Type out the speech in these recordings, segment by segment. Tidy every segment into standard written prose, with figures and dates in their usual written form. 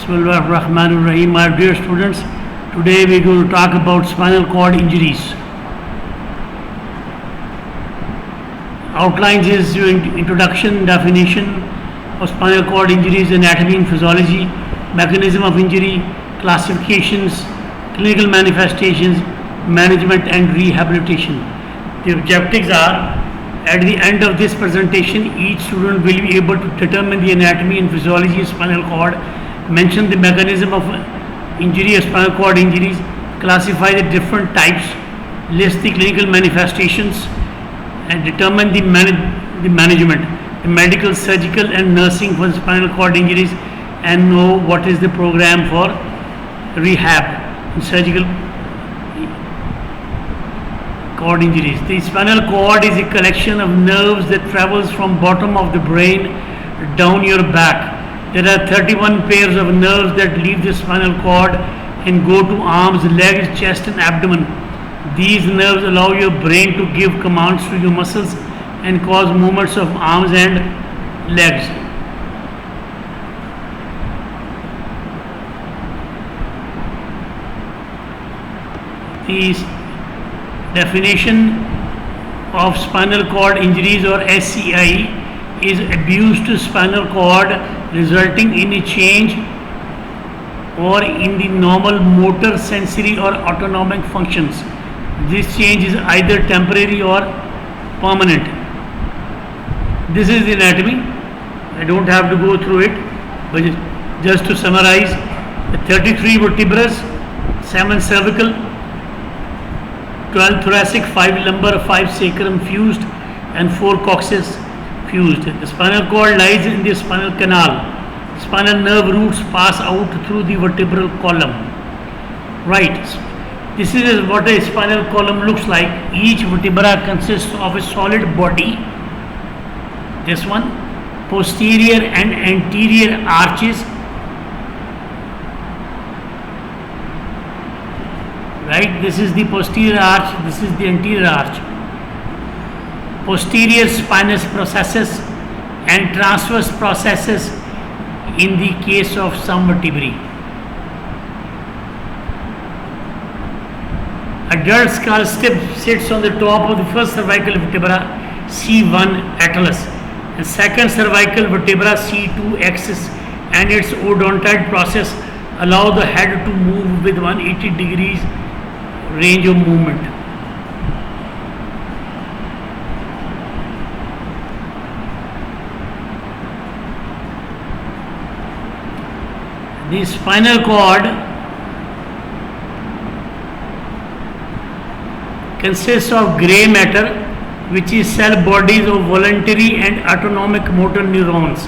Bismillahirrahmanirrahim. My dear students, today we are going to talk about spinal cord injuries. Outlines is your introduction, definition of spinal cord injuries, anatomy and physiology, mechanism of injury, classifications, clinical manifestations, management and rehabilitation. The objectives are, at the end of this presentation, each student will be able to determine the anatomy and physiology of spinal cord, mention the mechanism of injury of spinal cord injuries, classify the different types, list the clinical manifestations, and determine the management, the medical, surgical and nursing for spinal cord injuries, and know what is the program for rehab and surgical cord injuries. The spinal cord is a collection of nerves that travels from bottom of the brain down your back. There are 31 pairs of nerves that leave the spinal cord and go to arms, legs, chest and abdomen. These nerves allow your brain to give commands to your muscles and cause movements of arms and legs. The definition of spinal cord injuries, or SCI, is abuse to spinal cord resulting in a change or in the normal motor, sensory or autonomic functions. This change is either temporary or permanent. This is the anatomy. I don't have to go through it, but just to summarize, the 33 vertebrae, 7 cervical, 12 thoracic, 5 lumbar, 5 sacrum fused and 4 coccyx fused. The spinal cord lies in the spinal canal. Spinal nerve roots pass out through the vertebral column. Right. This is what a spinal column looks like. Each vertebra consists of a solid body. This one, posterior and anterior arches. Right, this is the posterior arch, this is the anterior arch. Posterior spinous processes and transverse processes in the case of some vertebrae. Adult skull sits on the top of the first cervical vertebra, C1 atlas, and second cervical vertebra, C2 axis, and its odontoid process allow the head to move with 180 degrees range of movement. The spinal cord consists of grey matter, which is cell bodies of voluntary and autonomic motor neurons,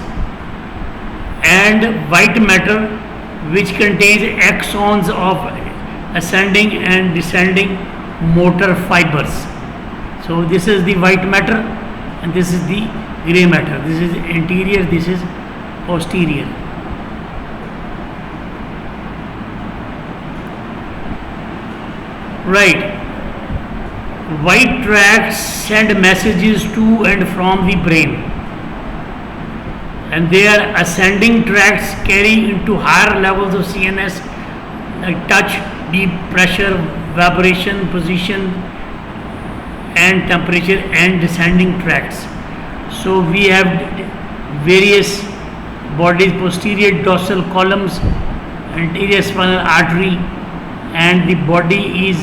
and white matter, which contains axons of ascending and descending motor fibers. So this is the white matter and this is the grey matter. This is anterior, this is posterior. Right. White tracts send messages to and from the brain, and their ascending tracts carry into higher levels of CNS like touch, deep pressure, vibration, position and temperature, and descending tracts. So we have various bodies: posterior dorsal columns, anterior spinal artery, and the body is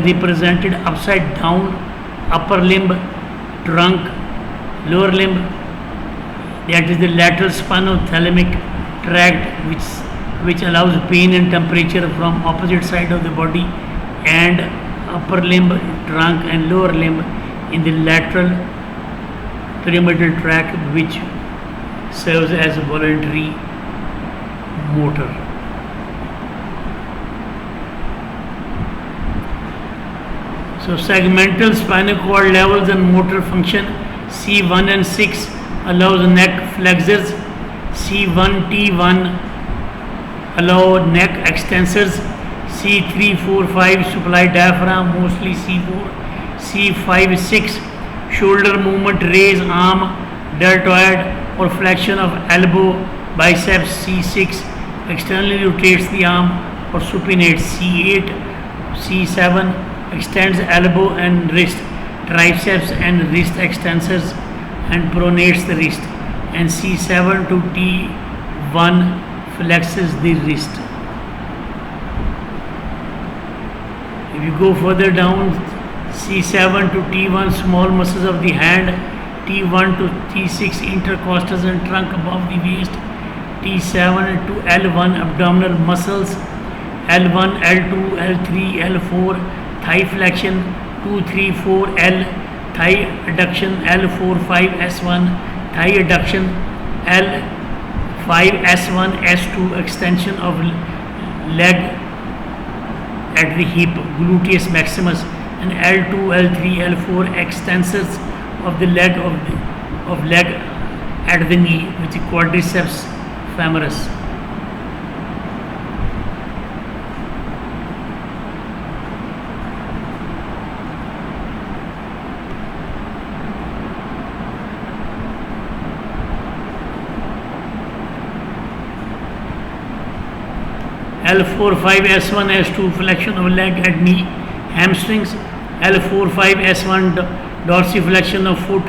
represented upside down: upper limb, trunk, lower limb. That is the lateral spinothalamic tract, which allows pain and temperature from opposite side of the body, and upper limb, trunk and lower limb in the lateral pyramidal tract, which serves as voluntary motor. So segmental spinal cord levels and motor function: C1 and 6 allows neck flexors, C1 T1 allow neck extensors, C3 4 5 supply diaphragm, mostly C4, C5 6 shoulder movement, raise arm, deltoid or flexion of elbow, biceps, C6 externally rotates the arm or supinates. C8, C7 extends elbow and wrist, triceps and wrist extensors and pronates the wrist. And C7 to T1 flexes the wrist. If you go further down, C7 to T1 small muscles of the hand, T1 to T6 intercostals and trunk above the waist, T7 to L1 abdominal muscles, L1, L2, L3, L4 thigh flexion, 2, 3, 4 L thigh adduction, L4, 5 S1 thigh adduction, L5 S1 S2 extension of leg at the hip, gluteus maximus, and L2, L3, L4 extensors of the leg at the knee with the quadriceps femoris. L4, 5 S1, S2 flexion of leg at knee, hamstrings, L4, 5 S1 dorsiflexion of foot,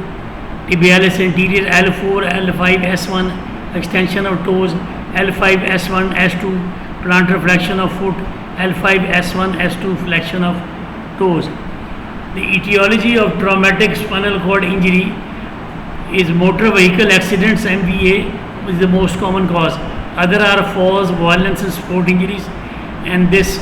tibialis anterior, L4, L5 S1 extension of toes, L5 S1 S2 plantar flexion of foot, L5 S1 S2 flexion of toes. The etiology of traumatic spinal cord injury is motor vehicle accidents, MVA is the most common cause. Other are falls, violence and sport injuries, and this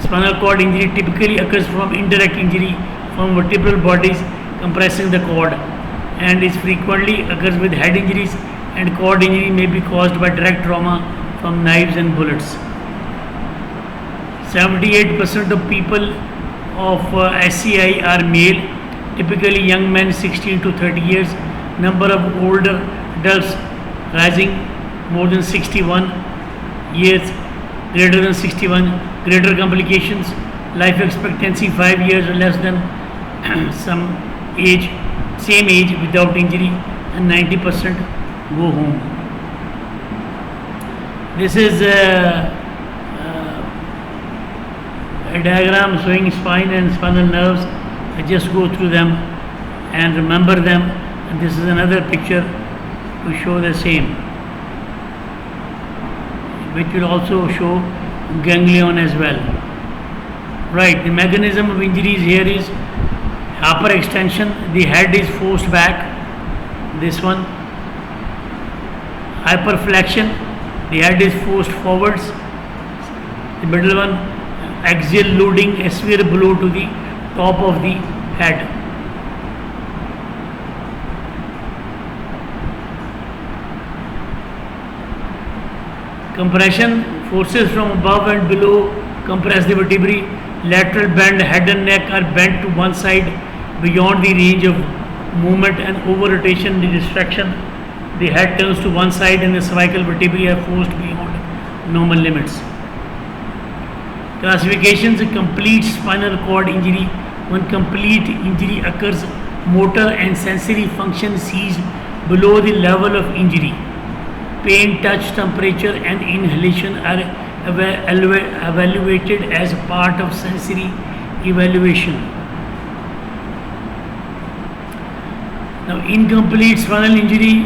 spinal cord injury typically occurs from indirect injury from vertebral bodies compressing the cord, and is frequently occurs with head injuries, and cord injury may be caused by direct trauma from knives and bullets. 78% of people of SCI are male, typically young men 16 to 30 years. Number of older adults rising more than 61 years, greater than 61, greater complications, life expectancy 5 years or less than same age without injury, and 90% go home. This is a diagram showing spine and spinal nerves. I just go through them and remember them, and this is another picture to show the same, which will also show ganglion as well. Right, the mechanism of injuries here is hyperextension, the head is forced back, this one. Hyperflexion, the head is forced forwards. The middle one, axial loading, a severe blow to the top of the head. Compression, forces from above and below compress the vertebrae. Lateral bend, head and neck are bent to one side beyond the range of movement, and over rotation, the distraction, the head turns to one side and the cervical vertebrae are forced beyond normal limits. Classifications: complete spinal cord injury. When complete injury occurs, motor and sensory function cease below the level of injury. Pain, touch, temperature and inhalation are evaluated as part of sensory evaluation. Now, incomplete spinal injury,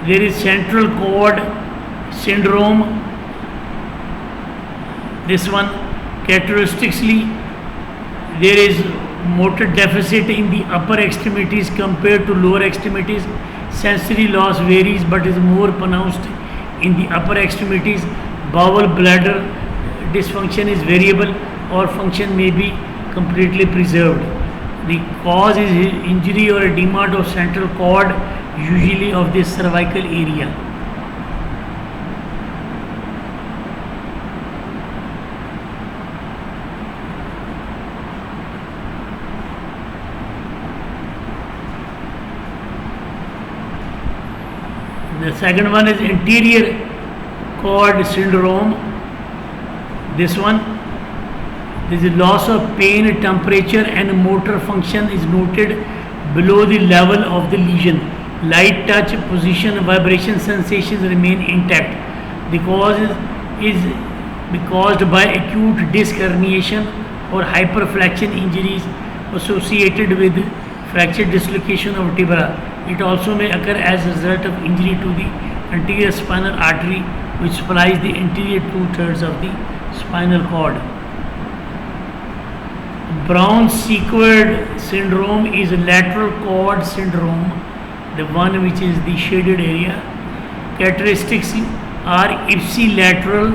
there is central cord syndrome. This one, characteristically, there is motor deficit in the upper extremities compared to lower extremities. Sensory loss varies but is more pronounced in the upper extremities. Bowel bladder dysfunction is variable or function may be completely preserved. The cause is injury or edema of central cord, usually of the cervical area. The second one is anterior cord syndrome. This one, this is loss of pain, temperature and motor function is noted below the level of the lesion. Light touch, position, vibration sensations remain intact. The cause is is caused by acute disc herniation or hyperflexion injuries associated with fracture dislocation of vertebra. It also may occur as a result of injury to the anterior spinal artery, which supplies the anterior two-thirds of the spinal cord. Brown-Sequard syndrome is a lateral cord syndrome, the one which is the shaded area. Characteristics are ipsilateral,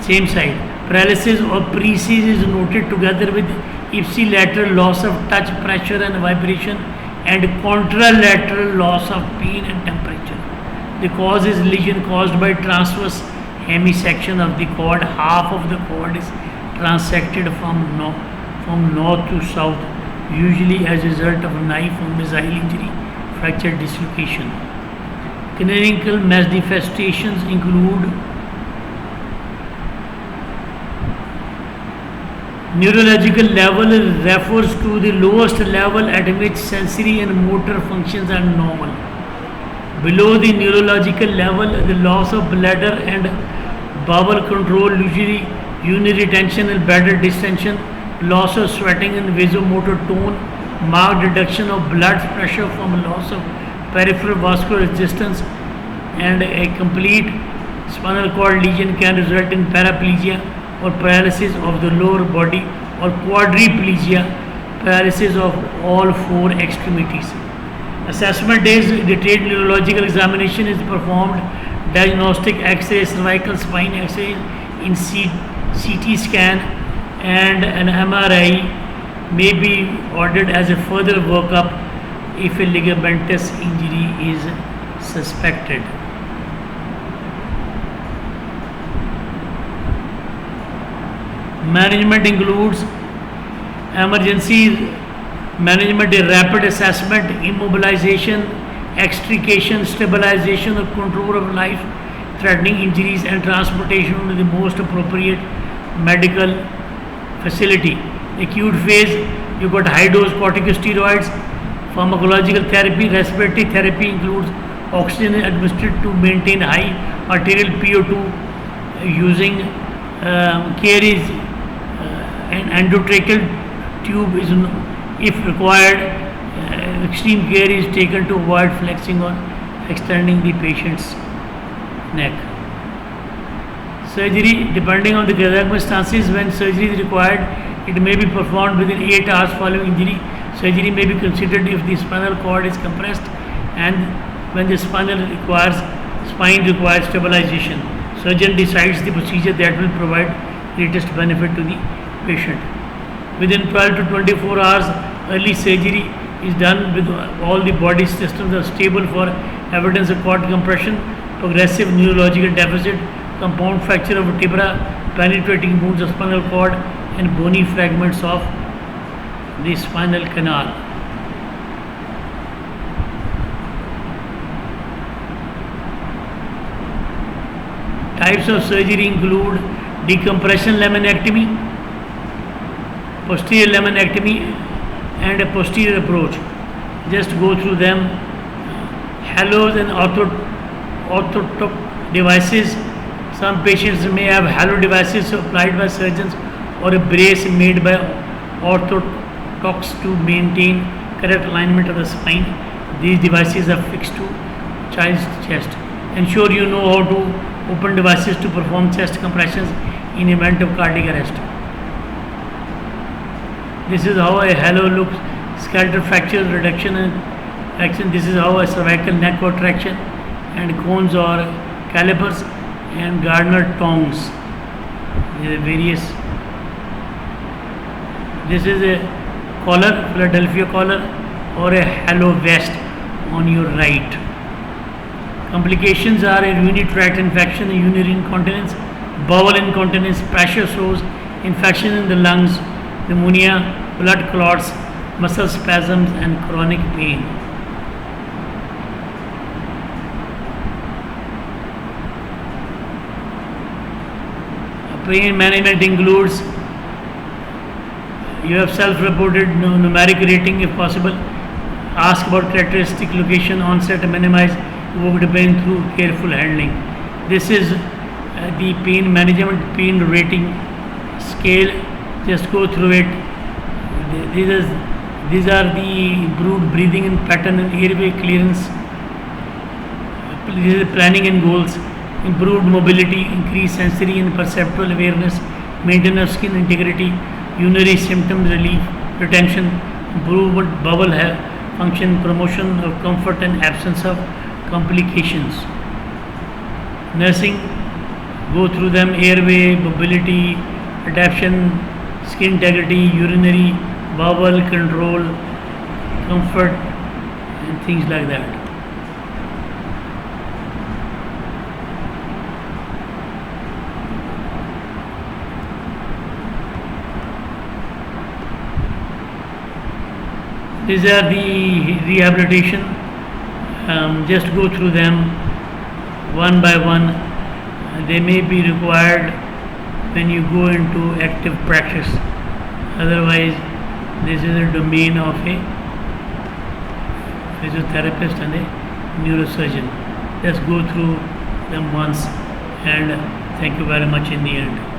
same side. Paralysis or paresis is noted together with ipsilateral loss of touch, pressure and vibration, and contralateral loss of pain and temperature. The cause is lesion caused by transverse hemisection of the cord. Half of the cord is transected from north to south, usually as a result of a knife or missile injury, fracture dislocation. Clinical manifestations include neurological level refers to the lowest level at which sensory and motor functions are normal. Below the neurological level, the loss of bladder and bowel control, usually urinary retention and bladder distension, loss of sweating and vasomotor tone, marked reduction of blood pressure from loss of peripheral vascular resistance, and a complete spinal cord lesion can result in paraplegia or paralysis of the lower body, or quadriplegia, paralysis of all four extremities. Assessment is detailed neurological examination is performed, diagnostic X-ray, cervical spine X-ray in CT scan, and an MRI may be ordered as a further workup if a ligamentous injury is suspected. Management includes emergency management, a rapid assessment, immobilization, extrication, stabilization or control of life-threatening injuries, and transportation to the most appropriate medical facility. Acute phase, you got high-dose corticosteroids, pharmacological therapy. Respiratory therapy includes oxygen administered to maintain high arterial PO2 using care is an endotracheal tube is, if required, extreme care is taken to avoid flexing or extending the patient's neck. Surgery, depending on the circumstances, when surgery is required, it may be performed within 8 hours following injury. Surgery may be considered if the spinal cord is compressed and when the spine requires stabilization. Surgeon decides the procedure that will provide greatest benefit to the patient. Within 12 to 24 hours, early surgery is done with all the body systems are stable for evidence of cord compression, progressive neurological deficit, compound fracture of vertebra, penetrating wounds of spinal cord, and bony fragments of the spinal canal. Types of surgery include decompression laminectomy, posterior laminectomy, and a posterior approach. Just go through them. Halos and orthotoc devices. Some patients may have halo devices applied by surgeons or a brace made by orthotocs to maintain correct alignment of the spine. These devices are fixed to child's chest. Ensure you know how to open devices to perform chest compressions in event of cardiac arrest. This is how a halo looks, skeletal fracture reduction and action. This is how a cervical neck contraction, and cones or calipers and Gardner tongs. There are various. This is a collar, Philadelphia collar, or a halo vest on your right. Complications are a urinary tract infection, urinary incontinence, bowel incontinence, pressure sores, infection in the lungs, pneumonia, blood clots, muscle spasms, and chronic pain. Pain management includes, you have self-reported numeric rating if possible. Ask about characteristic, location, onset, minimize evoked pain through careful handling. This is the pain management, pain rating scale. Just go through it. These are the improved breathing and pattern and airway clearance. This is planning and goals. Improved mobility, increased sensory and perceptual awareness, maintenance of skin integrity, urinary symptom relief, retention, improvement bowel health, function, promotion of comfort and absence of complications. Nursing, go through them: airway, mobility, adaptation, skin integrity, urinary, bowel control, comfort, and things like that. These are the rehabilitation. Just go through them one by one. They may be required when you go into active practice. Otherwise, this is a domain of a physiotherapist and a neurosurgeon. Just go through them once, and thank you very much in the end.